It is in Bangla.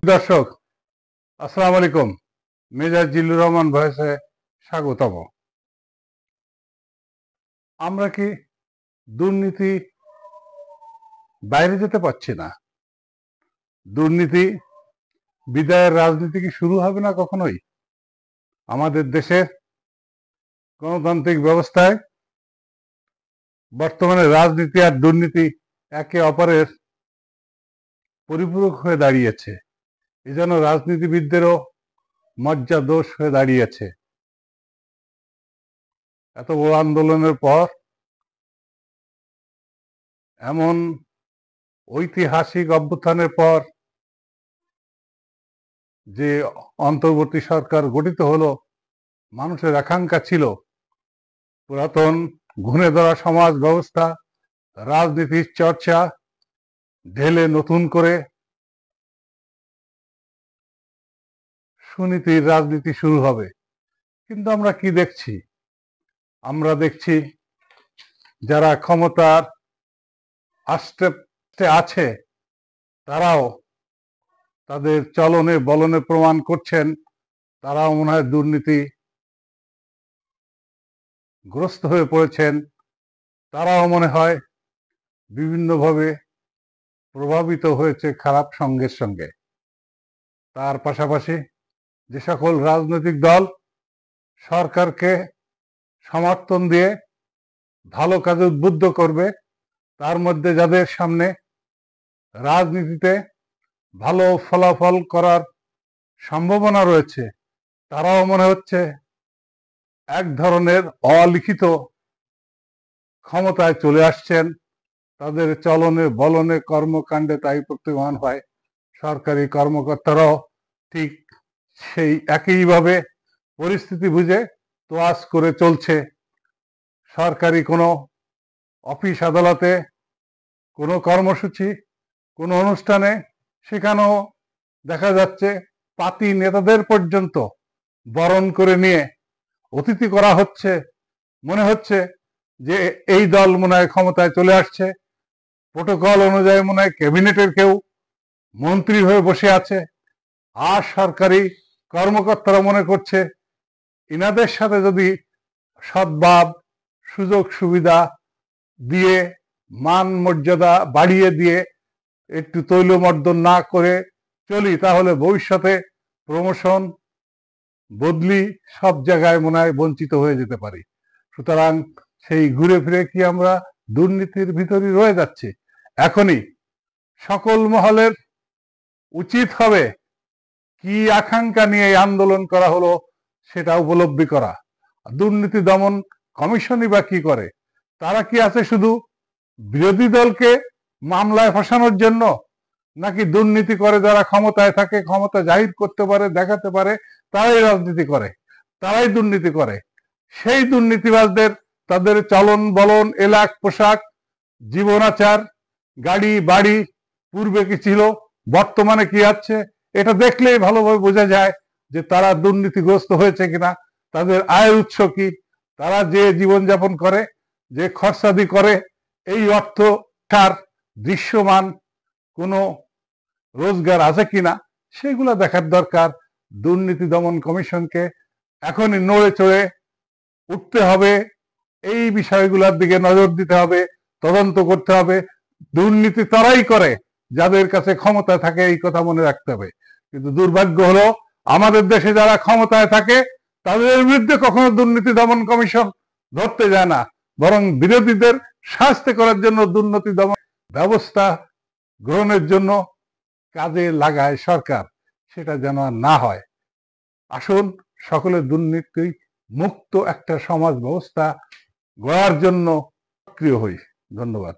দর্শক, আসসালামু আলাইকুম। মেজর জিল্লুর রহমান ভয়েসে স্বাগতম। আমরা কি দুর্নীতি বাইরে যেতে পারছি না? দুর্নীতি বিদায়ের রাজনীতি কি শুরু হবে না কখনোই? আমাদের দেশের গণতান্ত্রিক ব্যবস্থায় বর্তমানে রাজনীতি আর দুর্নীতি একে অপরের পরিপূরক হয়ে দাঁড়িয়েছে। এজন্য রাজনীতিবিদদেরও মজ্জাদোষ হয়ে দাঁড়িয়েছে। এত বড় আন্দোলনের পর এমন ঐতিহাসিক অভ্যুত্থানের পর যে অন্তর্বর্তী সরকার গঠিত হলো, মানুষের আকাঙ্ক্ষা ছিল পুরাতন ঘুণে ধরা সমাজ ব্যবস্থা, রাজনীতির চর্চা ঢেলে নতুন করে সুনীতির রাজনীতি শুরু হবে। কিন্তু আমরা কি দেখছি? আমরা দেখছি যারা ক্ষমতার আষ্টে আছে তারাও তাদের চলনে বলনে প্রমাণ করছেন তারাও মনে হয় দুর্নীতি গ্রস্ত হয়ে পড়েছেন। তারাও মনে হয় বিভিন্নভাবে প্রভাবিত হয়েছে খারাপ সঙ্গের সঙ্গে। তার পাশাপাশি যে সকল রাজনৈতিক দল সরকারকে সমর্থন দিয়ে ভালো কাজে উদ্বুদ্ধ করবে, তার মধ্যে যাদের সামনে রাজনীতিতে ভালো ফলাফল করার সম্ভাবনা রয়েছে, তারাও মনে হচ্ছে এক ধরনের অলিখিত ক্ষমতায় চলে আসছেন। তাদের চলনে বলনে কর্মকাণ্ডে তাই প্রতীয়মান হয়। সরকারি কর্মকর্তারাও ঠিক সেই একইভাবে পরিস্থিতি বুঝে তোয়াজ করে চলছে। সরকারি কোনো অফিস আদালতে, কোনো কর্মসূচি, কোনো অনুষ্ঠানে, সেখানেও দেখা যাচ্ছে পাতি নেতাদের পর্যন্ত বরণ করে নিয়ে অতিথি করা হচ্ছে। মনে হচ্ছে যে এই দল মনে হয় ক্ষমতায় চলে আসছে। প্রোটোকল অনুযায়ী মনে হয় ক্যাবিনেটের কেউ মন্ত্রী হয়ে বসে আছে। আর সরকারি কর্মকর্তারা মনে করছে ইনাদের সাথে যদি সদ্ভাব, সুযোগ সুবিধা দিয়ে, মান মর্যাদা বাড়িয়ে দিয়ে একটু তৈলমর্দন না করে চলি, তাহলে ভবিষ্যতে প্রমোশন, বদলি সব জায়গায় মনে হয় বঞ্চিত হয়ে যেতে পারি। সুতরাং সেই ঘুরে ফিরে কি আমরা দুর্নীতির ভিতরই রয়ে যাচ্ছি? এখনই সকল মহলের উচিত হবে কি আকাঙ্ক্ষা নিয়ে এই আন্দোলন করা হলো সেটা উপলব্ধি করা। দুর্নীতি দমন কমিশনই বা কি করে? তারা কি আছে শুধু বিরোধী দলকে মামলায় ফাঁসানোর জন্য, নাকি দুর্নীতি করে যারা ক্ষমতায় থাকে, ক্ষমতা জাহির করতে পারে, দেখাতে পারে, তারাই রাজনীতি করে, তারাই দুর্নীতি করে? সেই দুর্নীতিবাজদের তাদের চলন বলন, এলাক পোশাক, জীবনাচার, গাড়ি বাড়ি পূর্বে কি ছিল, বর্তমানে কি আছে, এটা দেখলেই ভালোভাবে বোঝা যায় যে তারা দুর্নীতিগ্রস্ত হয়েছে কিনা, তাদের আয়ের উৎস কি, তারা যে জীবনযাপন করে, যে খরচাদি করে, এই অর্থ তার দৃশ্যমান কোনো রোজগার আছে কিনা, সেগুলো দেখার দরকার। দুর্নীতি দমন কমিশনকে এখনই নড়ে চড়ে উঠতে হবে, এই বিষয়গুলোর দিকে নজর দিতে হবে, তদন্ত করতে হবে। দুর্নীতি তারাই করে যাদের কাছে ক্ষমতা থাকে, এই কথা মনে রাখতে হবে। কিন্তু দুর্ভাগ্য হলো আমাদের দেশে যারা ক্ষমতায় থাকে তাদের বিরুদ্ধে কখনো দুর্নীতি দমন কমিশন ধরতে যায় না, বরং বিরোধীদের শাস্তি করার জন্য দুর্নীতি দমন ব্যবস্থা গ্রহণের জন্য কাজে লাগায় সরকার। সেটা যেন আর না হয়। আসুন সকলে দুর্নীতি মুক্ত একটা সমাজ ব্যবস্থা গড়ার জন্য সক্রিয় হই। ধন্যবাদ।